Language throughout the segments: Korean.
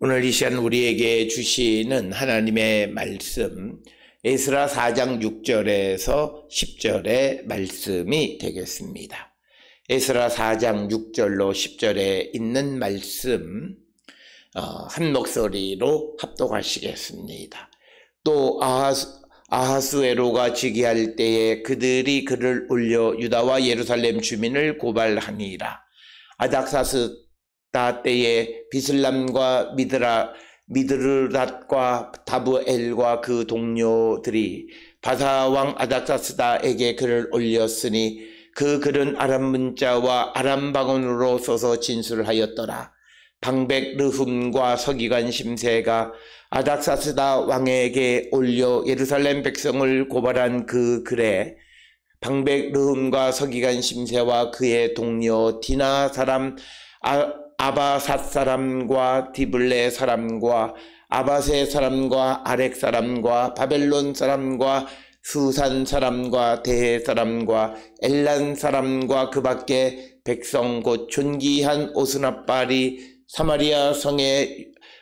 오늘 이 시간 우리에게 주시는 하나님의 말씀, 에스라 4장 6절에서 10절의 말씀이 되겠습니다. 에스라 4장 6절로 10절에 있는 말씀 한 목소리로 합독하시겠습니다. 또 아하수에로가 즉위할 때에 그들이 그를 올려 유다와 예루살렘 주민을 고발하니라. 아닥사스다 때에 비슬람과 미드르닷과 다브엘과 그 동료들이 바사왕 아닥사스다에게 글을 올렸으니 그 글은 아람 문자와 아람 방언으로 써서 진술하였더라. 방백 르훔과 서기관 심세가 아닥사스다 왕에게 올려 예루살렘 백성을 고발한 그 글에 방백 르훔과 서기관 심세와 그의 동료 디나 사람 아바삿 사람과 디블레 사람과 아바세 사람과 아렉 사람과 바벨론 사람과 수산 사람과 대해 사람과 엘란 사람과 그 밖에 백성 곧 존귀한 오스나빨이 사마리아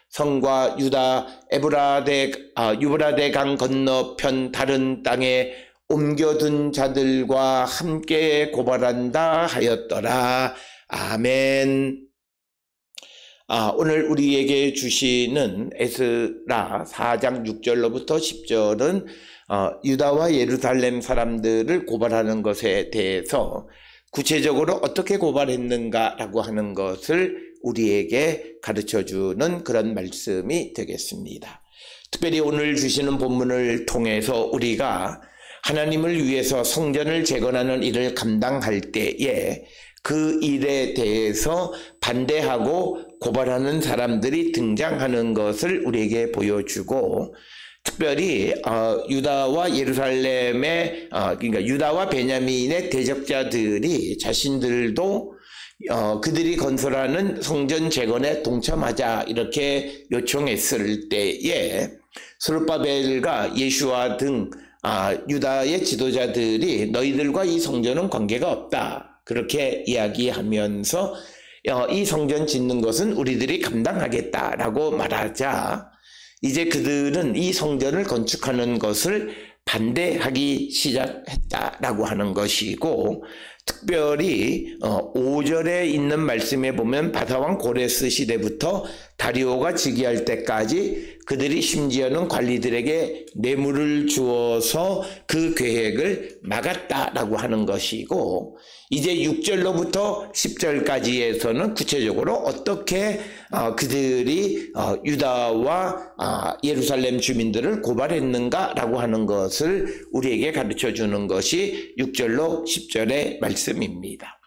성과 유다 유브라데 강 건너편 다른 땅에 옮겨둔 자들과 함께 고발한다 하였더라. 아멘. 오늘 우리에게 주시는 에스라 4장 6절로부터 10절은 유다와 예루살렘 사람들을 고발하는 것에 대해서 구체적으로 어떻게 고발했는가라고 하는 것을 우리에게 가르쳐주는 그런 말씀이 되겠습니다. 특별히 오늘 주시는 본문을 통해서 우리가 하나님을 위해서 성전을 재건하는 일을 감당할 때에 그 일에 대해서 반대하고 고발하는 사람들이 등장하는 것을 우리에게 보여주고, 특별히 유다와 예루살렘의 그러니까 유다와 베냐민의 대적자들이 자신들도 그들이 건설하는 성전 재건에 동참하자 이렇게 요청했을 때에 스룹바벨과 예슈아 등 유다의 지도자들이 너희들과 이 성전은 관계가 없다 그렇게 이야기하면서 이 성전 짓는 것은 우리들이 감당하겠다라고 말하자 이제 그들은 이 성전을 건축하는 것을 반대하기 시작했다라고 하는 것이고, 특별히 5절에 있는 말씀에 보면 바사왕 고레스 시대부터 다리오가 즉위할 때까지 그들이 심지어는 관리들에게 뇌물을 주어서 그 계획을 막았다라고 하는 것이고, 이제 6절로부터 10절까지에서는 구체적으로 어떻게 그들이 유다와 예루살렘 주민들을 고발했는가라고 하는 것을 우리에게 가르쳐주는 것이 6절로 10절의 말씀입니다.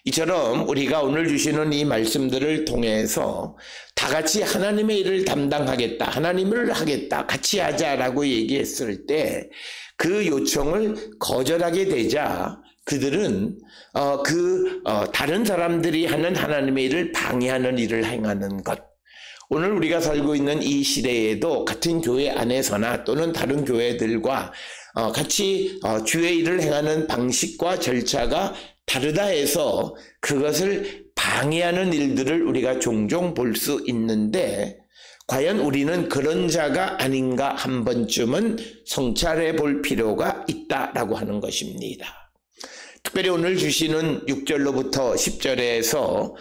이처럼 우리가 오늘 주시는 이 말씀들을 통해서 다 같이 하나님의 일을 담당하겠다, 하나님을 하겠다, 같이 하자라고 얘기했을 때 그 요청을 거절하게 되자 그들은 다른 사람들이 하는 하나님의 일을 방해하는 일을 행하는 것. 오늘 우리가 살고 있는 이 시대에도 같은 교회 안에서나 또는 다른 교회들과 같이 주의 일을 행하는 방식과 절차가 다르다 해서 그것을 방해하는 일들을 우리가 종종 볼 수 있는데, 과연 우리는 그런 자가 아닌가 한 번쯤은 성찰해 볼 필요가 있다라고 하는 것입니다. 특별히 오늘 주시는 6절로부터 10절에서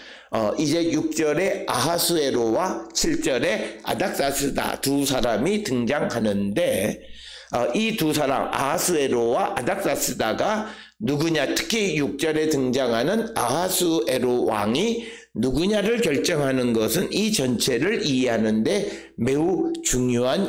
이제 6절에 아하수에로와 7절에 아닥사스다 두 사람이 등장하는데, 이 두 사람 아하수에로와 아닥사스다가 누구냐, 특히 6절에 등장하는 아하수에로 왕이 누구냐를 결정하는 것은 이 전체를 이해하는데 매우 중요한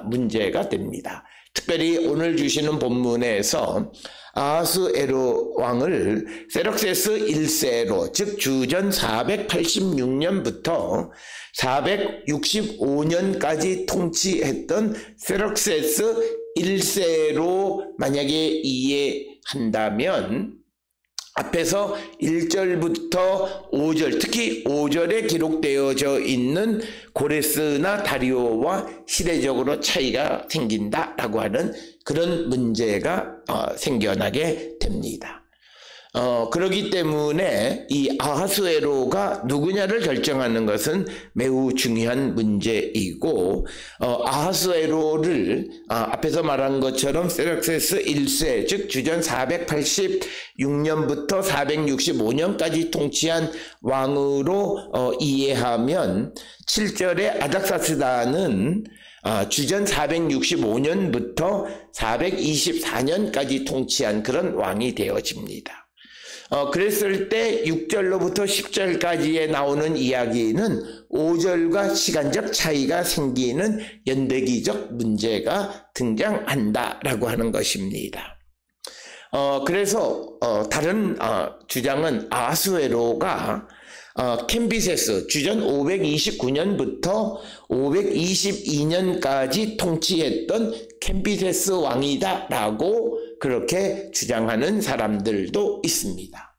문제가 됩니다. 특별히 오늘 주시는 본문에서 아하수에로 왕을 세럭세스 1세로, 즉 주전 486년부터 465년까지 통치했던 세럭세스 1세로 만약에 이해한다면 앞에서 1절부터 5절, 특히 5절에 기록되어져 있는 고레스나 다리오와 시대적으로 차이가 생긴다라고 하는 그런 문제가 생겨나게 됩니다. 그러기 때문에 이 아하수에로가 누구냐를 결정하는 것은 매우 중요한 문제이고, 아하수에로를 앞에서 말한 것처럼 세럭세스 1세, 즉 주전 486년부터 465년까지 통치한 왕으로 이해하면 7절의 아닥사스다는 주전 465년부터 424년까지 통치한 그런 왕이 되어집니다. 그랬을 때 6절로부터 10절까지에 나오는 이야기는 5절과 시간적 차이가 생기는 연대기적 문제가 등장한다라고 하는 것입니다. 그래서 다른 주장은 아하수에로가 캄비세스 주전 529년부터 522년까지 통치했던 캄비세스 왕이다라고 그렇게 주장하는 사람들도 있습니다.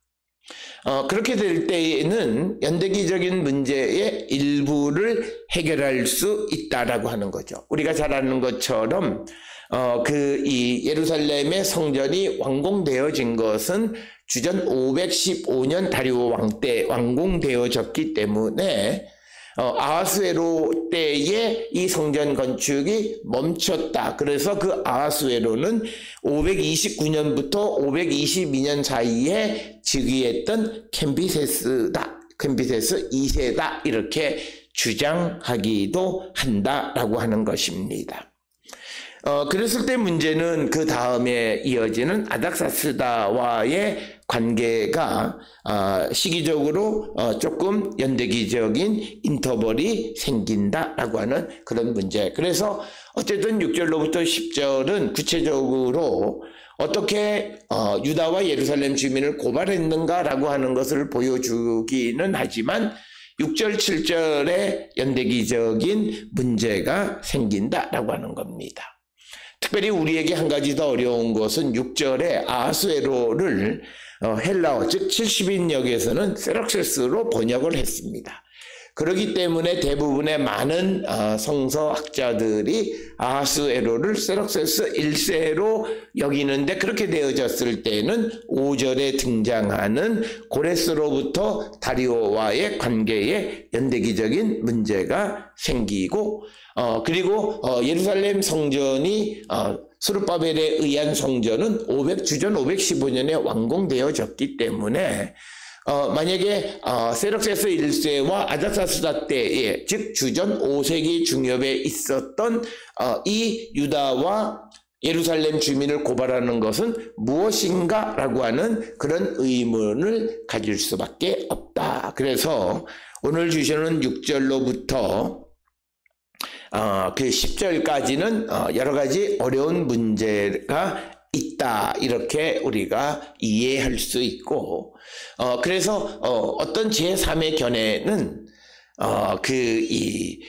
그렇게 될 때에는 연대기적인 문제의 일부를 해결할 수 있다라고 하는 거죠. 우리가 잘 아는 것처럼 이 예루살렘의 성전이 완공되어진 것은 주전 515년 다리오 왕 때 완공되어졌기 때문에 아하수에로 때에 이 성전 건축이 멈췄다. 그래서 그 아하수에로는 529년부터 522년 사이에 즉위했던 캄비세스 2세다 이렇게 주장하기도 한다라고 하는 것입니다. 그랬을 때 문제는 그 다음에 이어지는 아닥사스다와의 관계가 시기적으로 조금 연대기적인 인터벌이 생긴다라고 하는 그런 문제. 그래서 어쨌든 6절로부터 10절은 구체적으로 어떻게 유다와 예루살렘 주민을 고발했는가라고 하는 것을 보여주기는 하지만 6절, 7절에 연대기적인 문제가 생긴다라고 하는 겁니다. 특별히 우리에게 한 가지 더 어려운 것은 6절에 아하수에로를 헬라어 즉 70인역에서는 세럭세스로 번역을 했습니다. 그렇기 때문에 대부분의 많은 성서학자들이 아하수에로를 세럭세스 1세로 여기는데, 그렇게 되어졌을 때는 5절에 등장하는 고레스로부터 다리오와의 관계에 연대기적인 문제가 생기고, 그리고 예루살렘 성전이 스룹바벨에 의한 성전은 주전 515년에 완공되어졌기 때문에 만약에 세럭세스 1세와 아닥사스다 때에, 즉 주전 5세기 중엽에 있었던 이 유다와 예루살렘 주민을 고발하는 것은 무엇인가 라고 하는 그런 의문을 가질 수밖에 없다. 그래서 오늘 주시는 6절로부터 그 10절까지는 여러 가지 어려운 문제가 있다, 이렇게 우리가 이해할 수 있고, 그래서 어떤 제3의 견해는 이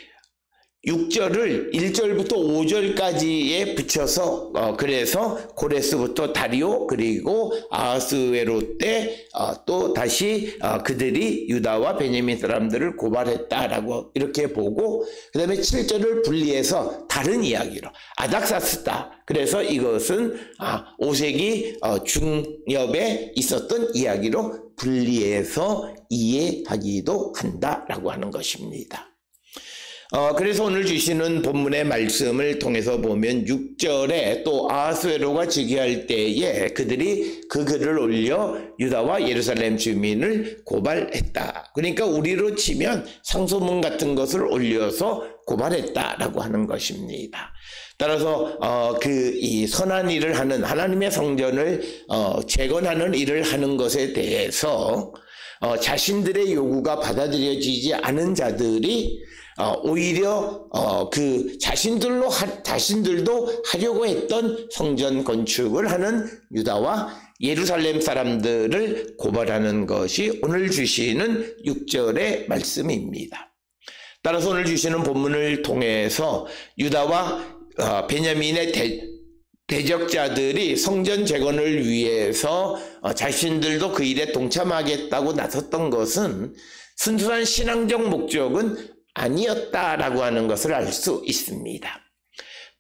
6절을 1절부터 5절까지에 붙여서 그래서 고레스부터 다리오 그리고 아하수에로 때 또 다시 그들이 유다와 베냐민 사람들을 고발했다라고 이렇게 보고, 그 다음에 7절을 분리해서 다른 이야기로 아닥사스다, 그래서 이것은 5세기 중엽에 있었던 이야기로 분리해서 이해하기도 한다라고 하는 것입니다. 그래서 오늘 주시는 본문의 말씀을 통해서 보면 6절에 또 아하수에로가 즉위할 때에 그들이 그 글을 올려 유다와 예루살렘 주민을 고발했다. 그러니까 우리로 치면 상소문 같은 것을 올려서 고발했다라고 하는 것입니다. 따라서 이 선한 일을 하는, 하나님의 성전을 재건하는 일을 하는 것에 대해서 자신들의 요구가 받아들여지지 않은 자들이 오히려 그 자신들도 하려고 했던 성전 건축을 하는 유다와 예루살렘 사람들을 고발하는 것이 오늘 주시는 6절의 말씀입니다. 따라서 오늘 주시는 본문을 통해서 유다와 베냐민의 대적자들이 성전 재건을 위해서 자신들도 그 일에 동참하겠다고 나섰던 것은 순수한 신앙적 목적은 아니었다라고 하는 것을 알 수 있습니다.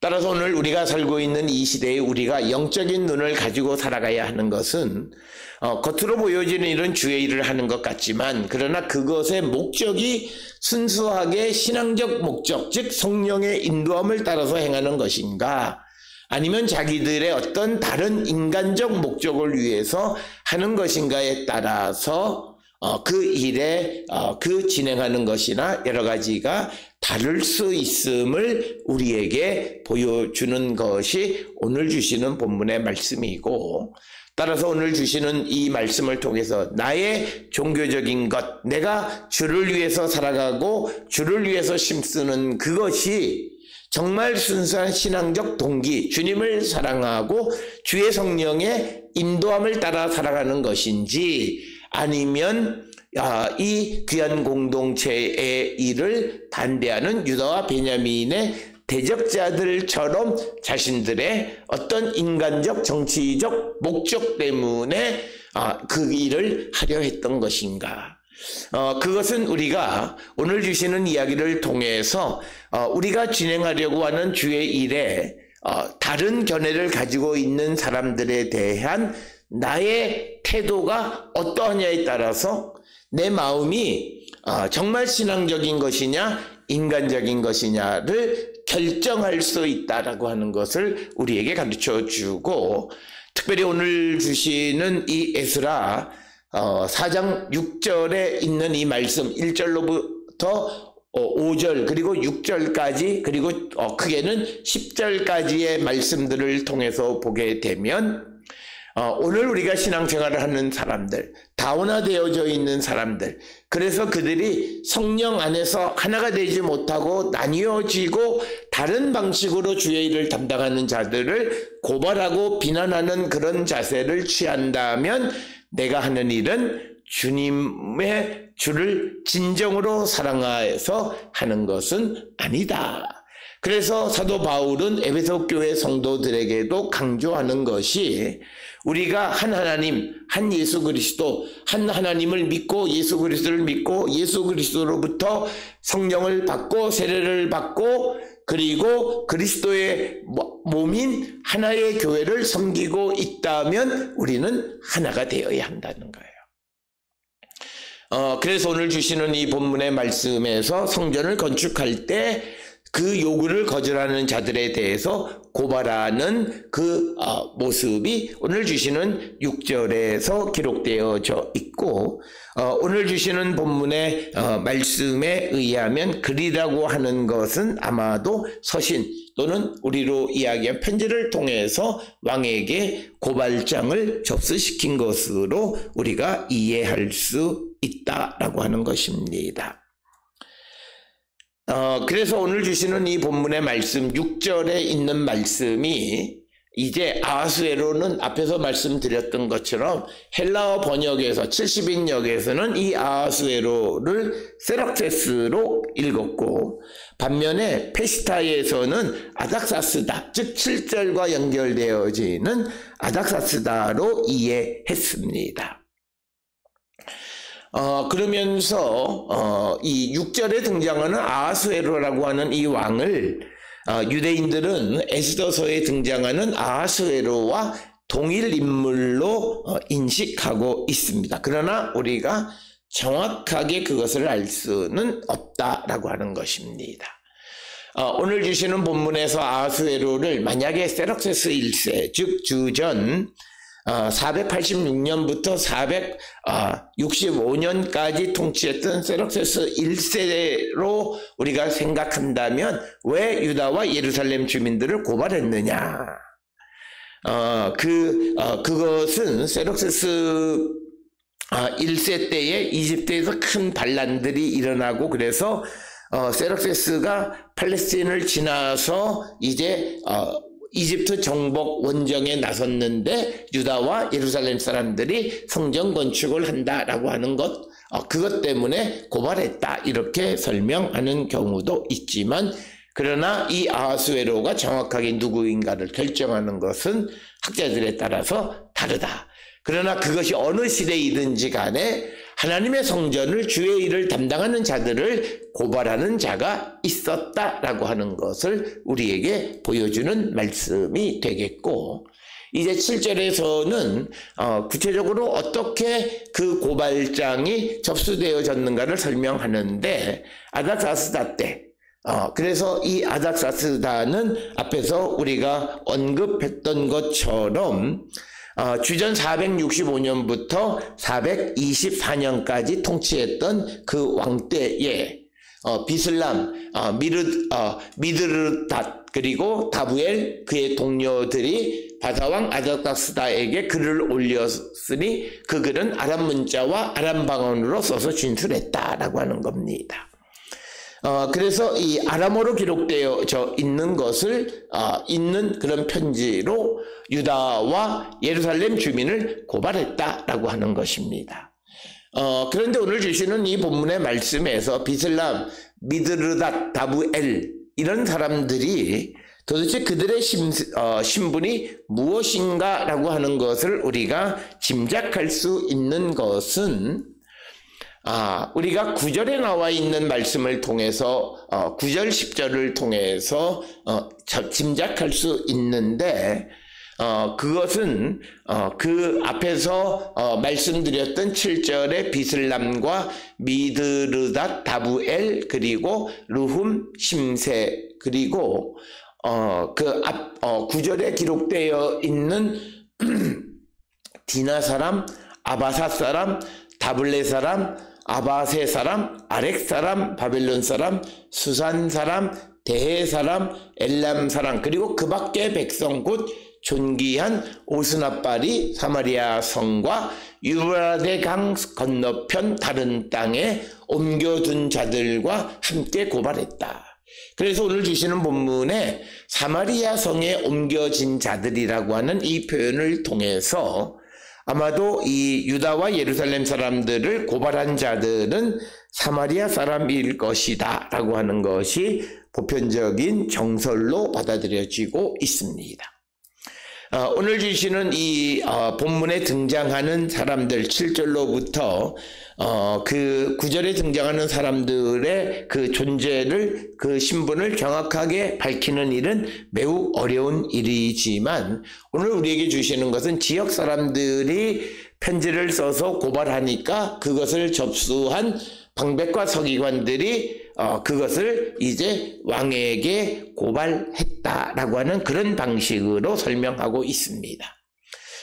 따라서 오늘 우리가 살고 있는 이 시대에 우리가 영적인 눈을 가지고 살아가야 하는 것은 겉으로 보여지는 이런 주의 일을 하는 것 같지만 그러나 그것의 목적이 순수하게 신앙적 목적, 즉 성령의 인도함을 따라서 행하는 것인가, 아니면 자기들의 어떤 다른 인간적 목적을 위해서 하는 것인가에 따라서 그 일에 그 진행하는 것이나 여러 가지가 다를 수 있음을 우리에게 보여주는 것이 오늘 주시는 본문의 말씀이고, 따라서 오늘 주시는 이 말씀을 통해서 나의 종교적인 것, 내가 주를 위해서 살아가고 주를 위해서 힘쓰는 그것이 정말 순수한 신앙적 동기, 주님을 사랑하고 주의 성령의 인도함을 따라 살아가는 것인지, 아니면 이 귀한 공동체의 일을 반대하는 유다와 베냐민의 대적자들처럼 자신들의 어떤 인간적 정치적 목적 때문에 그 일을 하려 했던 것인가. 그것은 우리가 오늘 주시는 이야기를 통해서 우리가 진행하려고 하는 주의 일에 다른 견해를 가지고 있는 사람들에 대한 나의 태도가 어떠하냐에 따라서 내 마음이 정말 신앙적인 것이냐 인간적인 것이냐를 결정할 수 있다라고 하는 것을 우리에게 가르쳐 주고, 특별히 오늘 주시는 이 에스라 4장 6절에 있는 이 말씀 1절로부터 5절 그리고 6절까지 그리고 크게는 10절까지의 말씀들을 통해서 보게 되면 오늘 우리가 신앙생활을 하는 사람들, 다원화되어져 있는 사람들, 그래서 그들이 성령 안에서 하나가 되지 못하고 나뉘어지고 다른 방식으로 주의 일을 담당하는 자들을 고발하고 비난하는 그런 자세를 취한다면 내가 하는 일은 주님의 주를 진정으로 사랑해서 하는 것은 아니다. 그래서 사도 바울은 에베소 교회 성도들에게도 강조하는 것이 우리가 한 하나님, 한 예수 그리스도, 한 하나님을 믿고 예수 그리스도를 믿고 예수 그리스도로부터 성령을 받고 세례를 받고 그리고 그리스도의 몸인 하나의 교회를 섬기고 있다면 우리는 하나가 되어야 한다는 거예요. 그래서 오늘 주시는 이 본문의 말씀에서 성전을 건축할 때 그 요구를 거절하는 자들에 대해서 고발하는 그 모습이 오늘 주시는 6절에서 기록되어져 있고, 오늘 주시는 본문의 말씀에 의하면 글이라고 하는 것은 아마도 서신 또는 우리로 이야기한 편지를 통해서 왕에게 고발장을 접수시킨 것으로 우리가 이해할 수 있다라고 하는 것입니다. 그래서 오늘 주시는 이 본문의 말씀 6절에 있는 말씀이 이제 아하수에로는 앞에서 말씀드렸던 것처럼 헬라어 번역에서 70인역에서는 이 아하수에로를 세락세스로 읽었고, 반면에 페시타에서는 아닥사스다, 즉 7절과 연결되어지는 아닥사스다로 이해했습니다. 그러면서 이 6절에 등장하는 아하수에로라고 하는 이 왕을 유대인들은 에스더서에 등장하는 아하수에로와 동일 인물로 인식하고 있습니다. 그러나 우리가 정확하게 그것을 알 수는 없다라고 하는 것입니다. 오늘 주시는 본문에서 아하수에로를 만약에 세럭세스 1세, 즉 주전 486년부터 465년까지 통치했던 세럭세스 1세로 우리가 생각한다면 왜 유다와 예루살렘 주민들을 고발했느냐? 그것은 세럭세스 1세 때에 이집트에서 큰 반란들이 일어나고, 그래서 세럭세스가 팔레스틴을 지나서 이제 이집트 정복 원정에 나섰는데 유다와 예루살렘 사람들이 성전 건축을 한다라고 하는 것, 그것 때문에 고발했다 이렇게 설명하는 경우도 있지만, 그러나 이 아하수에로가 정확하게 누구인가를 결정하는 것은 학자들에 따라서 다르다. 그러나 그것이 어느 시대이든지 간에 하나님의 성전을 주의 일을 담당하는 자들을 고발하는 자가 있었다라고 하는 것을 우리에게 보여주는 말씀이 되겠고, 이제 7절에서는 구체적으로 어떻게 그 고발장이 접수되어졌는가를 설명하는데, 아닥사스다 때, 그래서 이 아닥사스다는 앞에서 우리가 언급했던 것처럼 주전 465년부터 424년까지 통치했던 그 왕 때에 비슬람, 미드르닷 그리고 다부엘 그의 동료들이 바사왕 아닥사스다에게 글을 올렸으니 그 글은 아람 문자와 아람 방언으로 써서 진술했다라고 하는 겁니다. 그래서 이 아람어로 기록되어 있는 것을 있는 그런 편지로 유다와 예루살렘 주민을 고발했다라고 하는 것입니다. 그런데 오늘 주시는 이 본문의 말씀에서 비슬람, 미드르닷, 다부엘 이런 사람들이 도대체 그들의 신분이 무엇인가라고 하는 것을 우리가 짐작할 수 있는 것은 우리가 9절에 나와 있는 말씀을 통해서 9절 10절을 통해서 짐작할 수 있는데, 그것은 그 앞에서 말씀드렸던 7절의 비슬람과 미드르닷, 다부엘 그리고 르훔, 심세 그리고 그 앞 9절에 기록되어 있는 디나 사람, 아바사 사람, 다블레 사람, 아바세 사람, 아렉 사람, 바벨론 사람, 수산 사람, 대해 사람, 엘람 사람, 그리고 그 밖의 백성 곧 존귀한 오스나빨이 사마리아 성과 유브라데 강 건너편 다른 땅에 옮겨둔 자들과 함께 고발했다. 그래서 오늘 주시는 본문에 사마리아 성에 옮겨진 자들이라고 하는 이 표현을 통해서 아마도 이 유다와 예루살렘 사람들을 고발한 자들은 사마리아 사람일 것이다 라고 하는 것이 보편적인 정설로 받아들여지고 있습니다. 오늘 주시는 이 본문에 등장하는 사람들 7절로부터 그 9절에 등장하는 사람들의 그 존재를, 그 신분을 정확하게 밝히는 일은 매우 어려운 일이지만, 오늘 우리에게 주시는 것은 지역 사람들이 편지를 써서 고발하니까 그것을 접수한 방백과 서기관들이 그것을 이제 왕에게 고발했다라고 하는 그런 방식으로 설명하고 있습니다.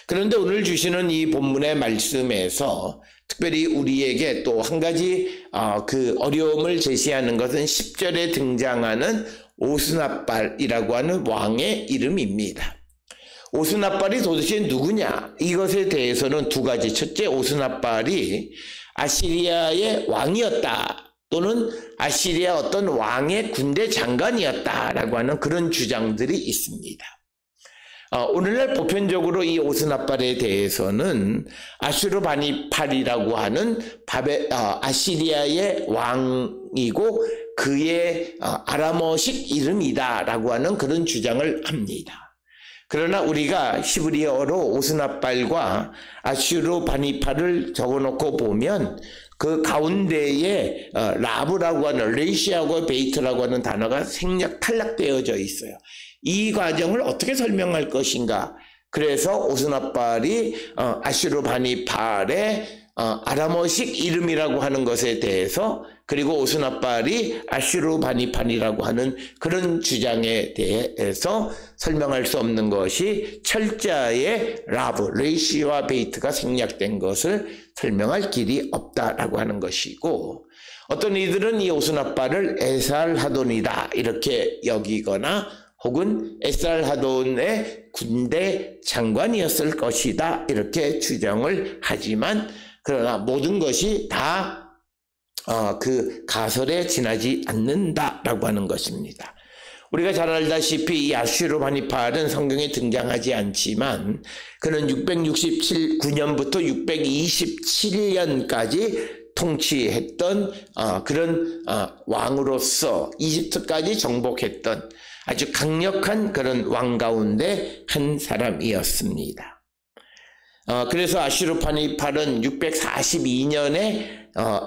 그런데 오늘 주시는 이 본문의 말씀에서 특별히 우리에게 또 한 가지 그 어려움을 제시하는 것은 10절에 등장하는 오스나빨이라고 하는 왕의 이름입니다. 오스나빨이 도대체 누구냐? 이것에 대해서는 두 가지. 첫째, 오스나빨이 아시리아의 왕이었다, 또는 아시리아 어떤 왕의 군대 장관이었다라고 하는 그런 주장들이 있습니다. 오늘날 보편적으로 이 오스나빨에 대해서는 아슈르바니팔이라고 하는 아시리아의 왕이고 그의 아람어식 이름이다라고 하는 그런 주장을 합니다. 그러나 우리가 히브리어로 오스나빨과 아슈르바니팔을 적어놓고 보면 그 가운데에 라브라고 하는, 레이시하고 베이트라고 하는 단어가 탈락되어져 있어요. 이 과정을 어떻게 설명할 것인가? 그래서 오스나빨이 아슈르바니팔의 아람어식 이름이라고 하는 것에 대해서, 그리고 오스나빨이 아슈르바니팔이라고 하는 그런 주장에 대해서 설명할 수 없는 것이 철자의 라브, 레이시와 베이트가 생략된 것을 설명할 길이 없다라고 하는 것이고, 어떤 이들은 이 오스나빨을 에살하돈이다 이렇게 여기거나, 혹은 에살하돈의 군대 장관이었을 것이다 이렇게 추정을 하지만, 그러나 모든 것이 다 그 가설에 지나지 않는다라고 하는 것입니다. 우리가 잘 알다시피 이 아슈르바니팔은 성경에 등장하지 않지만 그는 669년부터 627년까지 통치했던 그런 왕으로서 이집트까지 정복했던 아주 강력한 그런 왕 가운데 한 사람이었습니다. 그래서 아슈르파니팔은 642년에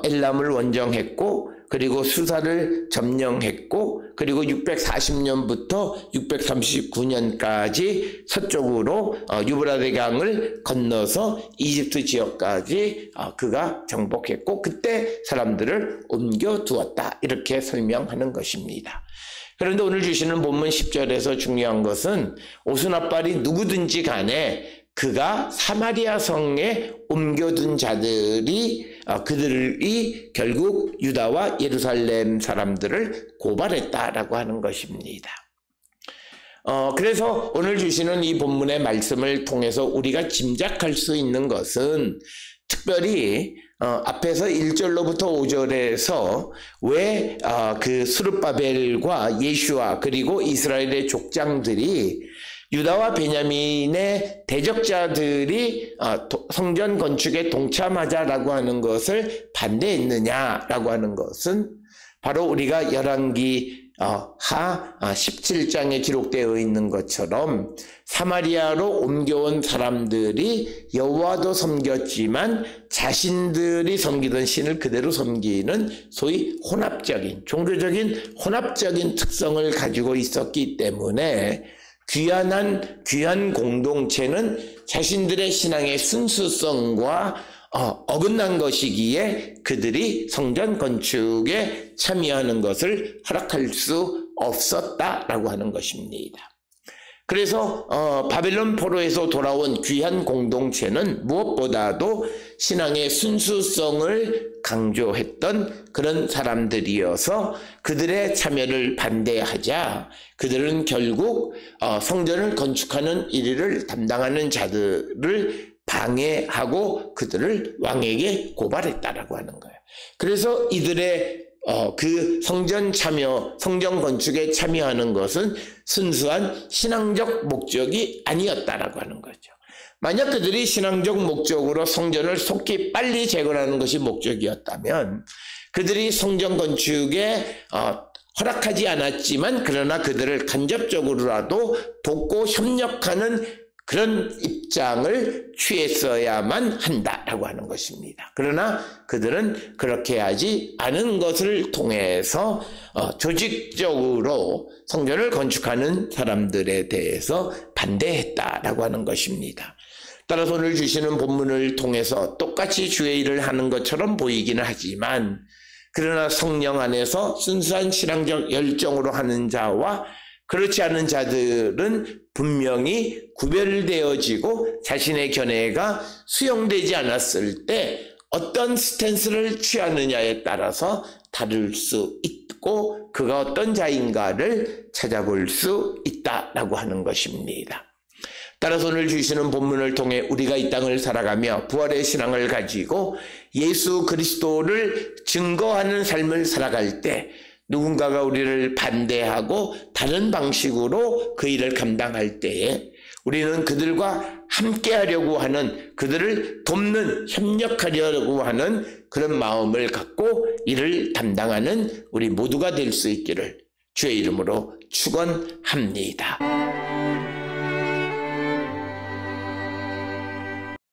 엘람을 원정했고, 그리고 수사를 점령했고, 그리고 640년부터 639년까지 서쪽으로 유브라데강을 건너서 이집트 지역까지 그가 정복했고, 그때 사람들을 옮겨두었다, 이렇게 설명하는 것입니다. 그런데 오늘 주시는 본문 10절에서 중요한 것은 오순합발이 누구든지 간에 그가 사마리아 성에 옮겨둔 자들이 그들이 결국 유다와 예루살렘 사람들을 고발했다라고 하는 것입니다. 그래서 오늘 주시는 이 본문의 말씀을 통해서 우리가 짐작할 수 있는 것은 특별히 앞에서 1절로부터 5절에서 왜 그 스룹바벨과 예슈아 그리고 이스라엘의 족장들이 유다와 베냐민의 대적자들이 성전 건축에 동참하자라고 하는 것을 반대했느냐라고 하는 것은 바로 우리가 열왕기 하 17장에 기록되어 있는 것처럼 사마리아로 옮겨온 사람들이 여호와도 섬겼지만 자신들이 섬기던 신을 그대로 섬기는 소위 혼합적인, 종교적인 혼합적인 특성을 가지고 있었기 때문에 귀한 공동체는 자신들의 신앙의 순수성과 어긋난 것이기에 그들이 성전 건축에 참여하는 것을 허락할 수 없었다라고 하는 것입니다. 그래서 바벨론 포로에서 돌아온 귀한 공동체는 무엇보다도 신앙의 순수성을 강조했던 그런 사람들이어서 그들의 참여를 반대하자 그들은 결국 성전을 건축하는 일을 담당하는 자들을 방해하고 그들을 왕에게 고발했다라고 하는 거예요. 그래서 이들의 그 성전 건축에 참여하는 것은 순수한 신앙적 목적이 아니었다라고 하는 거죠. 만약 그들이 신앙적 목적으로 성전을 속히 빨리 재건하는 것이 목적이었다면 그들이 성전 건축에 허락하지 않았지만 그러나 그들을 간접적으로라도 돕고 협력하는 그런 입장을 취했어야만 한다라고 하는 것입니다. 그러나 그들은 그렇게 하지 않은 것을 통해서 조직적으로 성전을 건축하는 사람들에 대해서 반대했다라고 하는 것입니다. 따라서 오늘 주시는 본문을 통해서 똑같이 주의 일을 하는 것처럼 보이기는 하지만 그러나 성령 안에서 순수한 신앙적 열정으로 하는 자와 그렇지 않은 자들은 분명히 구별되어지고 자신의 견해가 수용되지 않았을 때 어떤 스탠스를 취하느냐에 따라서 다를 수 있고 그가 어떤 자인가를 찾아볼 수 있다라고 하는 것입니다. 따라서 오늘 주시는 본문을 통해 우리가 이 땅을 살아가며 부활의 신앙을 가지고 예수 그리스도를 증거하는 삶을 살아갈 때 누군가가 우리를 반대하고 다른 방식으로 그 일을 감당할 때에 우리는 그들과 함께 하려고 하는, 그들을 돕는, 협력하려고 하는 그런 마음을 갖고 일을 담당하는 우리 모두가 될 수 있기를 주의 이름으로 축원합니다.